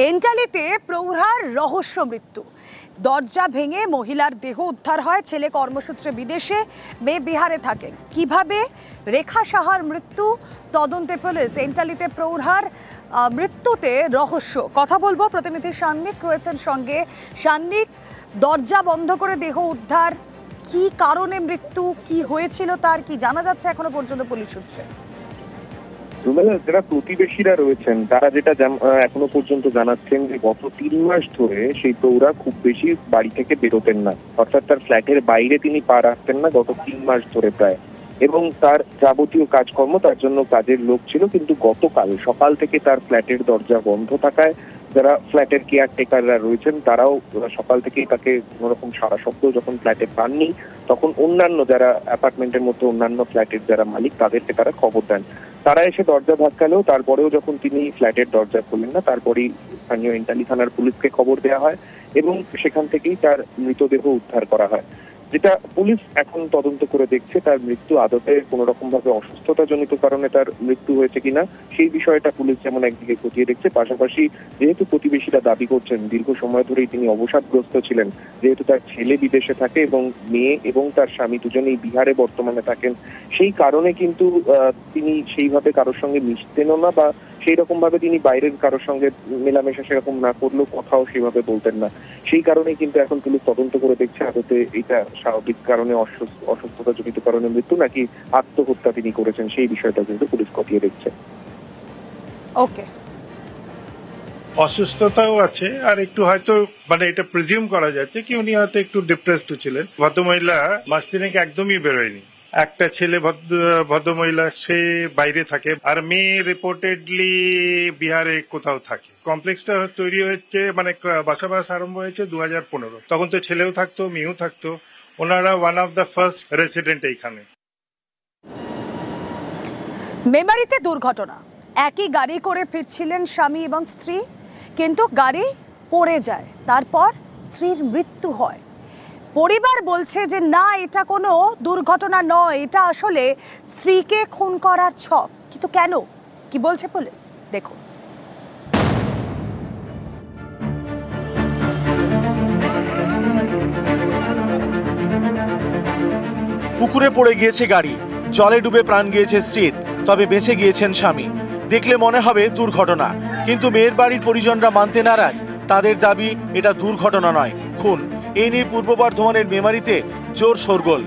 এন্টালিতে প্রৌঢ়ার রহস্য মৃত্যু। দরজা ভেঙে মহিলার দেহ উদ্ধার হয়। ছেলে কর্মসূত্রে বিদেশে, মেয়ে বিহারে থাকেন। কিভাবে রেখা সাহার মৃত্যু, তদন্তে পুলিশ। এন্টালিতে প্রৌঢ়ার মৃত্যুতে রহস্য কথা বলবো। প্রতিনিধি সান্নিক রয়েছেন সঙ্গে। সান্নিক, দরজা বন্ধ করে দেহ উদ্ধার, কি কারণে মৃত্যু, কি হয়েছিল তার কি জানা যাচ্ছে এখনো পর্যন্ত পুলিশ সূত্রে? যারা প্রতিবেশীরা রয়েছেন তারা যেটা এখনো পর্যন্ত জানাচ্ছেন যে গত 3 মাস ধরে সেই প্রৌঢ়া খুব বেশি বাড়ি থেকে বেরোতেন না, অর্থাৎ তার ফ্ল্যাটের বাইরে তিনি পা রাখতেন না গত 3 মাস ধরে প্রায়। এবং তার যাবতীয় কাজকর্ম, তার জন্য কাজের লোক ছিল, কিন্তু গতকাল সকাল থেকে তার ফ্ল্যাটের দরজা বন্ধ থাকায় যারা ফ্ল্যাটের কেয়ারটেকাররা রয়েছেন তারাও সকাল থেকেই তাকে কোনোরকম সারা শব্দ যখন ফ্ল্যাটে পাননি, তখন অন্যান্য যারা অ্যাপার্টমেন্টের মধ্যে অন্যান্য ফ্ল্যাটের যারা মালিক তাদেরকে তারা খবর দেন। তারা এসে দরজা ধাক্কালেও তারপরেও যখন তিনি ফ্ল্যাটের দরজা খোলেন না, তারপরেই স্থানীয় এন্টালি থানার পুলিশকে খবর দেওয়া হয় এবং সেখান থেকেই তার মৃতদেহ উদ্ধার করা হয়। যেটা পুলিশ এখন তদন্ত করে দেখছে তার মৃত্যু আদতে কোনো রকম ভাবে অসুস্থতাজনিত কারণে তার মৃত্যু হয়েছে কিনা, সেই বিষয়টা পুলিশ যেমন একদিকে খতিয়ে দেখছে, পাশাপাশি যেহেতু প্রতিবেশীরা দাবি করছেন দীর্ঘ সময় ধরেই তিনি অবসাদগ্রস্ত ছিলেন, যেহেতু তার ছেলে বিদেশে থাকে এবং মেয়ে এবং তার স্বামী দুজনেই বিহারে বর্তমানে থাকেন, সেই কারণে কিন্তু তিনি সেইভাবে কারোর সঙ্গে মিশতেনও না, বা সেই রকম ভাবে তিনি বাইরের কারোর সঙ্গে মেলামেশা সেরকম না করলেও কথাও সেভাবে বলতেন না। সেই কারণেই কিন্তু এখন পুলিশ তদন্ত করে দেখছে আদতে এটা স্বাভাবিক কারণে অসুস্থতা জনিত কারণে মৃত্যু নাকি আত্মহত্যা তিনি করেছেন, সেই বিষয়টা কিন্তু পুলিশ খতিয়ে দেখছে। ওকে, অসুস্থতাও আছে আর একটু হয়তো এটা প্রিজিউম করা যাচ্ছে কি উনি হয়তো একটু ডিপ্রেসড ছিলেন। ভদ্রমহিলা মাস তিনেক একদমই বেরোয়নি। একটা ছেলে ভদ্রমহিলা সে বাইরে থাকে আর মেয়ে রিপোর্টেডলি বিহারে কোথাও থাকে। কমপ্লেক্সটা তৈরি হয়েছে বাসাবাস আরম্ভ হয়েছে 2015। তখন তো ছেলেও থাকতো, মেয়েও থাকতো। ওনারা one of the first resident এইখানে। মেমারিতে দুর্ঘটনা। একই গাড়ি করে ফিরছিলেন স্বামী এবং স্ত্রী, কিন্তু গাড়ি পড়ে যায়, তারপর স্ত্রীর মৃত্যু হয়। পরিবার বলছে যে না, এটা কোনো দুর্ঘটনা নয়, এটা আসলে স্ত্রীকে খুন করার ছক। কিন্তু কেন, কি বলছে পুলিশ দেখুন। পুকুরে পড়ে গিয়েছে গাড়ি, জলে ডুবে প্রাণ গিয়েছে স্ত্রীর, তবে বেঁচে গিয়েছেন স্বামী। দেখলে মনে হবে দুর্ঘটনা, কিন্তু মেয়ের বাড়ির পরিজনরা মানতে নারাজ। তাদের দাবি এটা দুর্ঘটনা নয়, খুন। এই নিয়ে পূর্ব বর্ধমানের মেমারিতে জোর শোরগোল।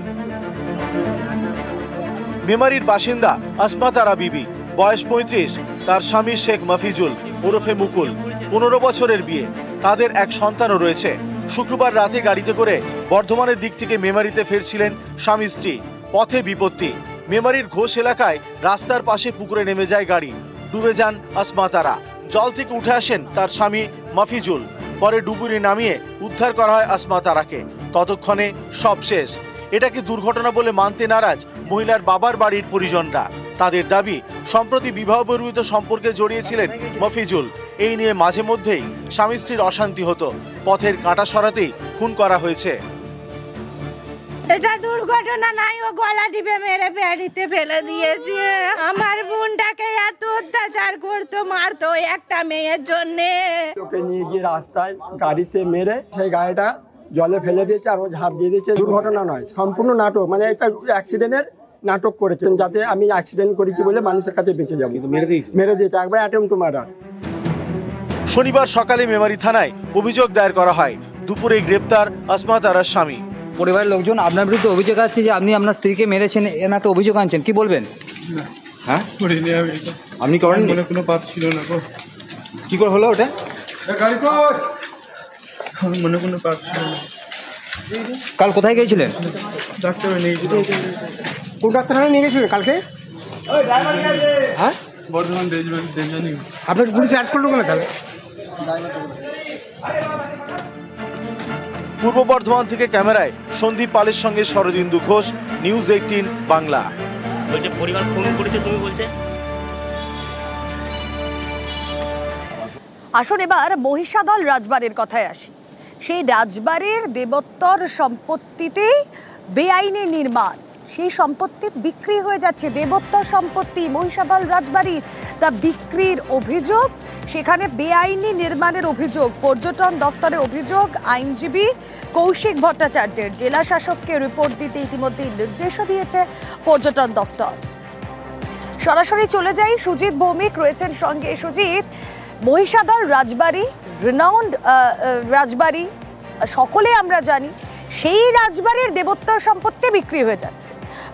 মেমারির বাসিন্দা আসমাতারা বিবি, বয়স 35, তার স্বামী শেখ মফিজুল ওরফে মুকুল, 15 বছরের বিয়ে। তাদের এক সন্তানও রয়েছে। শুক্রবার রাতে গাড়িতে করে বর্ধমানের দিক থেকে মেমারিতে ফিরছিলেন স্বামী স্ত্রী। পথে বিপত্তি। মেমারির ঘোষ এলাকায় রাস্তার পাশে পুকুরে নেমে যায় গাড়ি, ডুবে যান আসমাতারা। জল থেকে উঠে আসেন তার স্বামী মফিজুল। পরে ডুবুরি নামিয়ে উদ্ধার করা হয় আসমাতারাকে। ততক্ষণে সব শেষ। এটাকে দুর্ঘটনা বলে মানতে নারাজ মহিলার বাবার বাড়ির পরিজনরা। তাদের দাবি সম্প্রতি বিবাহ বহির্ভূত সম্পর্কে জড়িয়েছিলেন মফিজুল। এই নিয়ে মাঝে মধ্যেই স্বামী স্ত্রীর অশান্তি হতো। পথের কাঁটা সরাতেই খুন করা হয়েছে। এটা দুর্ঘটনা নাই, ও গলা টিপে মেরে বাড়িতে ফেলে দিয়েছে। আমার বোনটাকে এত অত্যাচার করতো, মারতো একটা মেয়ের জন্য। ওকে নিয়ে গিয়ে রাস্তায় গাড়িতে মেরে সেই গাড়িটা জলে ফেলে দিয়েছে আর ও ঝাঁপ দিয়ে দিয়েছে। দুর্ঘটনা নয়, সম্পূর্ণ নাটক, একটা অ্যাক্সিডেন্টের নাটক করেছেন, যাতে আমি অ্যাক্সিডেন্ট করেছি বলে মানুষের কাছে বেঁচে যাবো। মেরে দিয়েছে একবার অ্যাটেম্প টু মার্ডার। শনিবার সকালে মেমারি থানায় অভিযোগ দায়ের করা হয়। দুপুরে গ্রেপ্তার আসমাতারার স্বামী। পরিবারের লোকজন আপনার বিরুদ্ধে অভিযোগ আছে যে আপনি আপনার স্ত্রীকে মেরেছেন, এর একটা অভিযোগ আনছেন, কি বলবেন? হ্যাঁ, আপনি করেন? কোনো পাপ ছিল না। কি করে হলো ওটা? মনে কোনো পাপ ছিল না। কাল কোথায় গিয়েছিলেন? ডাক্তার নিয়ে গেছিল। কোন ডাক্তারখানায় নিয়ে গেছিলেন কালকে? হ্যাঁ, বর্ধমান দেবযানী। আপনাকে পুলিশ অ্যারেস্ট করলো কেন তাহলে? পূর্ব বর্ধমান থেকে ক্যামেরায় সন্দীপ পালের সঙ্গে শরদিন্দু ঘোষ, নিউজ 18 বাংলা। বলছে পরিবার খুন করেছে, তুমি বলছে। আসুন এবার মহিষাদল রাজবাড়ির কথায় আসি। সেই রাজবাড়ির দেবোত্তর সম্পত্তিতেই বেআইনি নির্মাণ, সেই সম্পত্তি বিক্রি হয়ে যাচ্ছে। দেবোত্তর সম্পত্তি মহিষাদল রাজবাড়ির, তা বিক্রির অভিযোগ সেখানে বেআইনি নির্মাণের অভিযোগ, পর্যটন দপ্তরে অভিযোগ আইনজীবী কৌশিক ভট্টাচার্যের। জেলা শাসককে রিপোর্ট দিতে ইতিমধ্যেই নির্দেশও দিয়েছে পর্যটন দপ্তর। সরাসরি চলে যাই, সুজিত ভৌমিক রয়েছেন সঙ্গে। সুজিত, মহিষাদল রাজবাড়ি, রিনাউন্ড রাজবাড়ি, সকলে আমরা জানি সেই রাজবাড়ির দেবোত্তর সম্পত্তি বিক্রি হয়ে যাচ্ছে।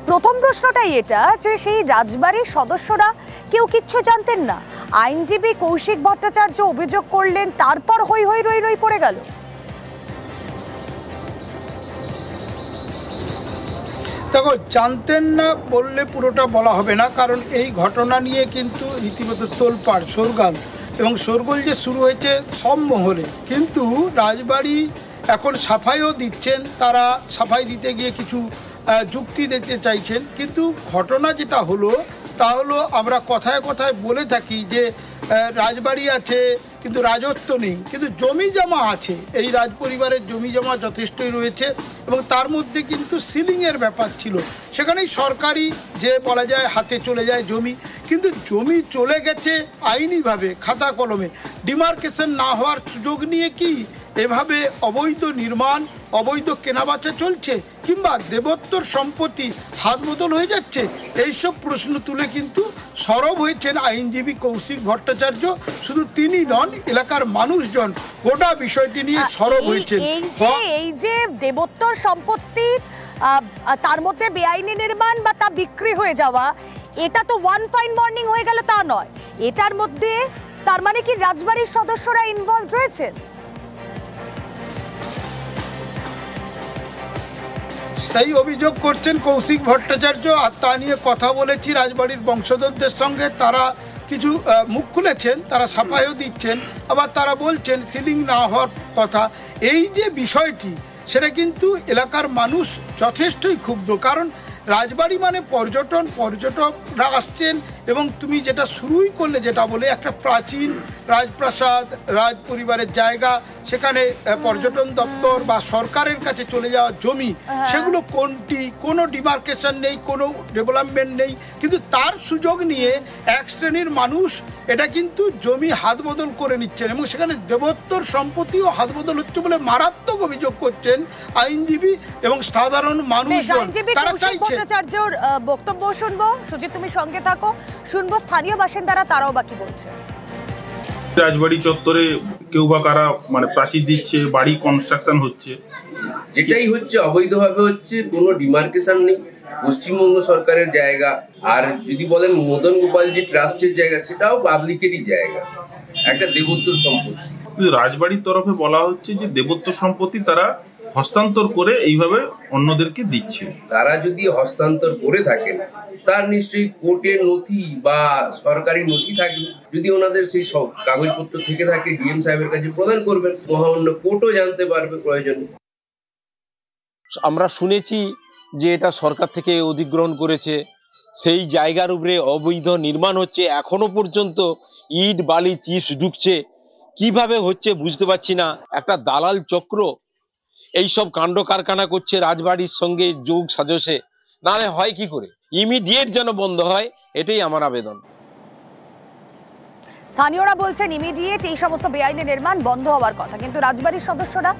প্রথম প্রশ্নটাই এটা যে সেই রাজবাড়ির সদস্যরা কেউ কিচ্ছু জানতেন না, আইনজীবী কৌশিক ভট্টাচার্য অভিযোগ করলেন, তারপর হই হই রই রই পড়ে গেল। দেখো, জানতেন না বললে পুরোটা বলা হবে না, কারণ এই ঘটনা নিয়ে কিন্তু রীতিমতো তোলপাড়, শোরগোল, এবং শোরগোল যে শুরু হয়েছে সব মহলে। কিন্তু রাজবাড়ি এখন সাফাইও দিচ্ছেন, তারা সাফাই দিতে গিয়ে কিছু যুক্তি দিতে চাইছেন। কিন্তু ঘটনা যেটা হলো তা হলো, আমরা কথায় কথায় বলে থাকি যে রাজবাড়ি আছে কিন্তু রাজত্ব নেই, কিন্তু জমি জমা আছে। এই রাজ পরিবারের জমি জমা যথেষ্টই রয়েছে, এবং তার মধ্যে কিন্তু সিলিংয়ের ব্যাপার ছিল। সেখানেই সরকারি যে বলা যায় হাতে চলে যায় জমি, কিন্তু জমি চলে গেছে আইনিভাবে, খাতা কলমে। ডিমার্কেশন না হওয়ার সুযোগ নিয়ে কি এভাবে অবৈধ নির্মাণ, অবৈধ কেনাবেচা চলছে, কিংবা দেবোত্তর সম্পত্তি হাত বদল হয়ে যাচ্ছে? এইসব প্রশ্ন তুলে কিন্তু সরব হয়েছেন আইনজীবী কৌশিক ভট্টাচার্য। শুধু তিনি নন, এলাকার মানুষজন গোটা বিষয়টি নিয়ে সরব হয়েছেন। এই যে দেবোত্তর সম্পত্তি, তার মধ্যে বেআইনি নির্মাণ বা তা বিক্রি হয়ে যাওয়া, এটা তো ওয়ান ফাইন মর্নিং হয়ে গেল তা নয়। এটার মধ্যে তার মানে কি রাজবাড়ির সদস্যরা ইনভলভ রয়েছেন? সেই অভিযোগ করছেন কৌশিক ভট্টাচার্য, আর তা নিয়ে কথা বলেছি রাজবাড়ির বংশধরদের সঙ্গে। তারা কিছু মুখ খুলেছেন, তারা সাফাইও দিচ্ছেন, আবার তারা বলছেন সিলিং না হওয়ার কথা। এই যে বিষয়টি, সেটা কিন্তু এলাকার মানুষ যথেষ্টই ক্ষুব্ধ, কারণ রাজবাড়ি মানে পর্যটন, পর্যটকরা আসছেন, এবং তুমি যেটা শুরুই করলে, যেটা বলে একটা প্রাচীন রাজপ্রাসাদ, রাজ পরিবারের জায়গা, সেখানে পর্যটন দপ্তর বা সরকারের কাছে চলে যাওয়া জমি, সেগুলো কোনটি, কোনো ডিমার্কেশন নেই, কোনো ডেভেলপমেন্ট নেই, কিন্তু তার সুযোগ নিয়ে এক শ্রেণীর মানুষ এটা কিন্তু জমি হাত বদল করে নিচ্ছেন, এবং সেখানে দেবোত্তর সম্পত্তিও হাত বদল হচ্ছে বলে মারাত্মক অভিযোগ করছেন আইনজীবী এবং সাধারণ মানুষজন। তারা চাইছে বক্তব্য শুনবো। সুজিত, তুমি সঙ্গে থাকো, শুনবো স্থানীয় বাসিন্দারা তারাও বাকি বলছে। রাজবাড়ি চত্বরে কেউ বা কারা মানে প্রাচীর দিচ্ছে, বাড়ি কনস্ট্রাকশন হচ্ছে, যেটাই হচ্ছে অবৈধভাবে হচ্ছে, কোনো ডিমার্কেশন নেই। পশ্চিমবঙ্গ সরকারের জায়গা, আর যদি বলেন মদন গোপালজি ট্রাস্টের জায়গা, সেটাও পাবলিকেরই জায়গা, একটা দেবোত্তর সম্পত্তি। রাজবাড়ির তরফে বলা হচ্ছে যে দেবোত্তর সম্পত্তি তারা হস্তান্তর করে এইভাবে অন্যদেরকে দিচ্ছে। তারা যদি হস্তান্তর করে থাকেন, তার নিশ্চয়ই কোর্টের নথি বা সরকারি নথি থাকবে। যদি ওনাদের সেই সব কাগজপত্র থেকে থাকে, ডিএম সাহেবের কাছে প্রদান করবেন, মহামান্য কোর্টও জানতে পারবে প্রয়োজনে। আমরা শুনেছি যে এটা সরকার থেকে অধিগ্রহণ করেছে, সেই জায়গার উপরে অবৈধ নির্মাণ হচ্ছে, এখনো পর্যন্ত ইট বালি চিপস ঢুকছে, কিভাবে হচ্ছে বুঝতে পারছি না। একটা দালাল চক্র এইসব কাণ্ড কারখানা করছে রাজবাড়ির সঙ্গে যোগ সাজসে, নাহলে হয় কি করে? ইমিডিয়েট যেন বন্ধ হয়, এটাই আমার আবেদন। স্থানীয়রা বলছেন ইমিডিয়েট এই সমস্ত বেআইনি নির্মাণ বন্ধ হওয়ার কথা, কিন্তু রাজবাড়ির সদস্যরা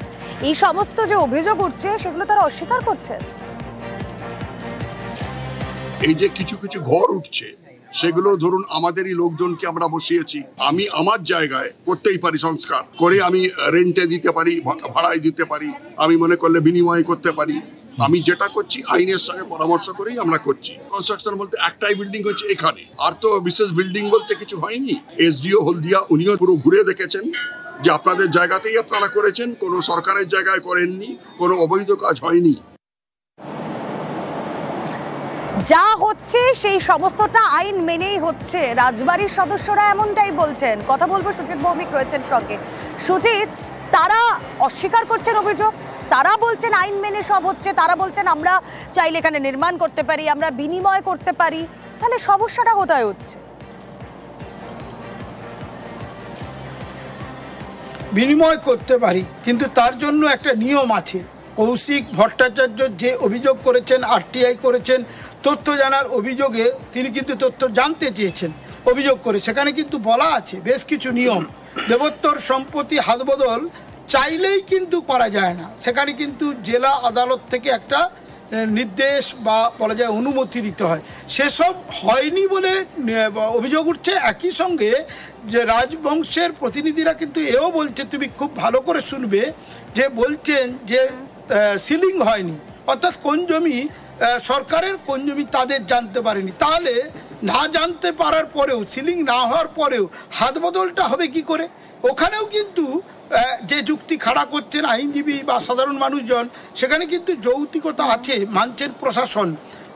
এই সমস্ত যে অভিযোগ উঠছে সেগুলো তারা অস্বীকার করছে। এই যে কিছু কিছু ঘর উঠছে, সেগুলো ধরুন আমাদেরই লোকজনকে আমরা বসিয়েছি। আমি আমার জায়গায় করতেই পারি, সংস্কার করে আমি রেন্টে দিতে পারি, ভাড়ায় দিতে পারি, আমি মনে করলে বিনিময় করতে পারি। আমি যেটা করছি আইনের সঙ্গে পরামর্শ করেই আমরা করছি। কনস্ট্রাকশন বলতে একটাই বিল্ডিং হচ্ছে এখানে, আর তো বিশেষ বিল্ডিং বলতে কিছু হয়নি। এসডিও হলদিয়া উনিও পুরো ঘুরে দেখেছেন যে আপনাদের জায়গাতেই আপনারা করেছেন, কোনো সরকারের জায়গায় করেননি, কোনো অবৈধ কাজ হয়নি। যা হচ্ছে সেই সমস্তটা আইন মেনেই হচ্ছে, রাজবাড়ির সদস্যরা এমনটাই বলছেন। কথা বলবো, সুজিত ভৌমিক রয়েছেন সঙ্গে। সুজিত, তারা অস্বীকার করছেন অভিযোগ, তারা বলছেন আইন মেনে সব হচ্ছে, তারা বলছেন আমরা চাইলে এখানে নির্মাণ করতে পারি, আমরা বিনিময় করতে পারি, তাহলে সমস্যাটা কোথায় হচ্ছে? বিনিময় করতে পারি, কিন্তু তার জন্য একটা নিয়ম আছে। কৌশিক ভট্টাচার্য যে অভিযোগ করেছেন, আরটিআই করেছেন, তথ্য জানার অভিযোগে তিনি কিন্তু তথ্য জানতে চেয়েছেন। অভিযোগ করে। সেখানে কিন্তু বলা আছে বেশ কিছু নিয়ম, দেবোত্তর সম্পত্তি হাতবদল চাইলেই কিন্তু করা যায় না, সেখানে কিন্তু জেলা আদালত থেকে একটা নির্দেশ বা বলা যায় অনুমতি দিতে হয়, সেসব হয়নি বলে অভিযোগ উঠছে। একই সঙ্গে যে রাজবংশের প্রতিনিধিরা কিন্তু এও বলছে, তুমি খুব ভালো করে শুনবে, যে বলছেন যে সিলিং হয়নি, অর্থাৎ কোন জমি সরকারের কোন জমি তাদের জানতে পারেনি। তাহলে না জানতে পারার পরেও, সিলিং না হওয়ার পরেও হাত বদলটা হবে কি করে? ওখানেও কিন্তু যে যুক্তি খাড়া করছেন আইনজীবী বা সাধারণ মানুষজন, সেখানে কিন্তু যৌক্তিকতা আছে, মানছেন প্রশাসন।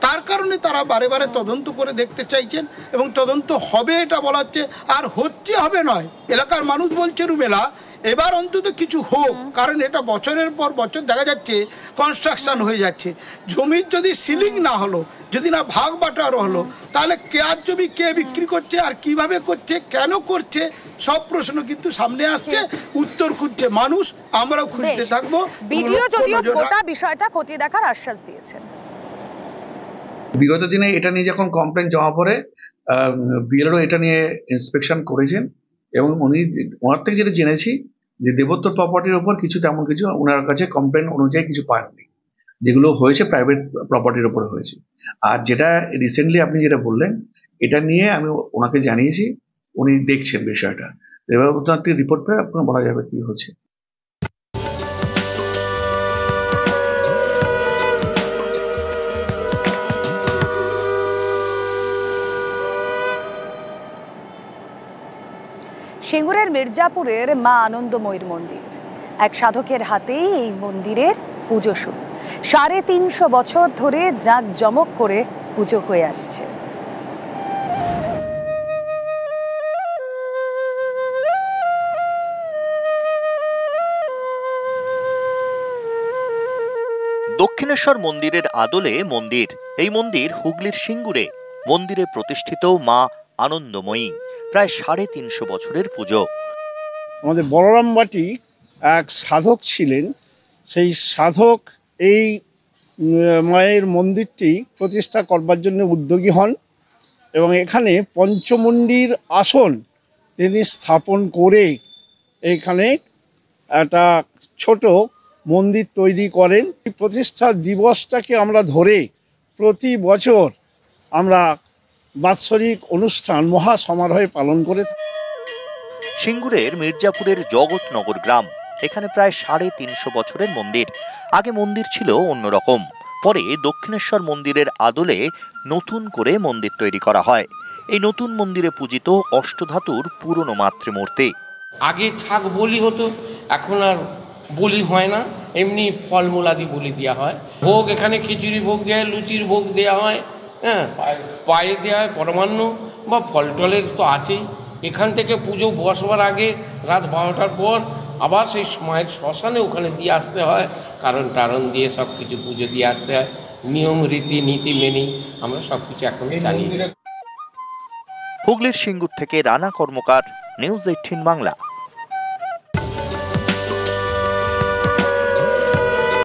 তার কারণে তারা বারে বারে তদন্ত করে দেখতে চাইছেন এবং তদন্ত হবে এটা বলা হচ্ছে, আর হচ্ছে হবে নয়। এলাকার মানুষ বলছে রুমেলা এবার অন্তত কিছু হোক, কারণ এটা বছরের পর বছর দেখা যাচ্ছে কনস্ট্রাকশন হয়ে যাচ্ছে। জমির যদি সিলিং না হলো, যদি না ভাগ বাটোয়ারা হলো, তাহলে কে আর জমি কে বিক্রি করছে আর কিভাবে করছে, কেন করছে, সব প্রশ্ন কিন্তু সামনে আসছে, উত্তর খুঁজছে মানুষ, আমরাও খুঁজতে থাকবো। বিষয়টা খতিয়ে দেখার আশ্বাস দিয়েছেন। বিগত দিনে এটা নিয়ে যখন কমপ্লেন জমা পড়ে, বিএলও এটা নিয়ে ইন্সপেকশন করেছেন এবং ওনার থেকে যেটা জেনেছি যে দেবোত্তর প্রপার্টির উপর কিছু তেমন কিছু ওনার কাছে কমপ্লেন অনুযায়ী কিছু পাননি, যেগুলো হয়েছে প্রাইভেট প্রপার্টির উপরে হয়েছে। আর যেটা রিসেন্টলি আপনি যেটা বললেন, এটা নিয়ে আমি ওনাকে জানিয়েছি, উনি দেখছেন বিষয়টা, এবার ওনার থেকে রিপোর্ট পেয়ে আপনার বলা যাবে কি হচ্ছে। সিঙ্গুরের মির্জাপুরের মা আনন্দময়ীর মন্দির, এক সাধকের হাতেই এই মন্দিরের পুজো শুরু। 350 বছর ধরে জাঁকজমক করে পুজো হয়ে আসছে। দক্ষিণেশ্বর মন্দিরের আদলে মন্দির। এই মন্দির হুগলির সিঙ্গুরে। মন্দিরে প্রতিষ্ঠিত মা আনন্দময়ী, প্রায় 350 বছরের পুজো। আমাদের বলরামবাটি এক সাধক ছিলেন, সেই সাধক এই মায়ের মন্দিরটি প্রতিষ্ঠা করবার জন্য উদ্যোগী হন এবং এখানে পঞ্চমুণ্ডির আসন তিনি স্থাপন করে এখানে একটা ছোট মন্দির তৈরি করেন। প্রতিষ্ঠা দিবসটাকে আমরা ধরে প্রতি বছর আমরা বাৎসরিক অনুষ্ঠান মহা সমারোহে পালন করে থাকি। সিঙ্গুরের মির্জাপুরের জগৎনগর গ্রাম, এখানে প্রায় 350 বছরের মন্দির। আগে মন্দির ছিল অন্যরকম, পরে দক্ষিণেশ্বর মন্দিরের আদলে নতুন করে মন্দির তৈরি করা হয়। এই নতুন মন্দিরে পূজিত অষ্টধাতুর পুরনো মাতৃমূর্তি। আগে ছাগ বলি হতো, এখন আর বলি হয় না, এমনি ফলমূল আদি বলি দেওয়া হয়। ভোগ এখানে খিচুড়ি ভোগ দেওয়া হয়, লুচির ভোগ দেওয়া হয়, হ্যাঁ, পায়ে দেওয়া হয় পরমান্ন বা ফল টলের তো আছেই। এখান থেকে পুজো বসবার আগে রাত 12টার পর আবার সেই মায়ের শ্মশানে ওখানে দিয়ে আসতে হয়, কারণ দিয়ে সব কিছু পুজো দিয়ে আসতে হয়। নিয়ম রীতি নীতি মেনেই আমরা সব কিছু এখন চালিয়ে। হুগলির সিঙ্গুর থেকে রানা কর্মকার, নিউজ 18 বাংলা।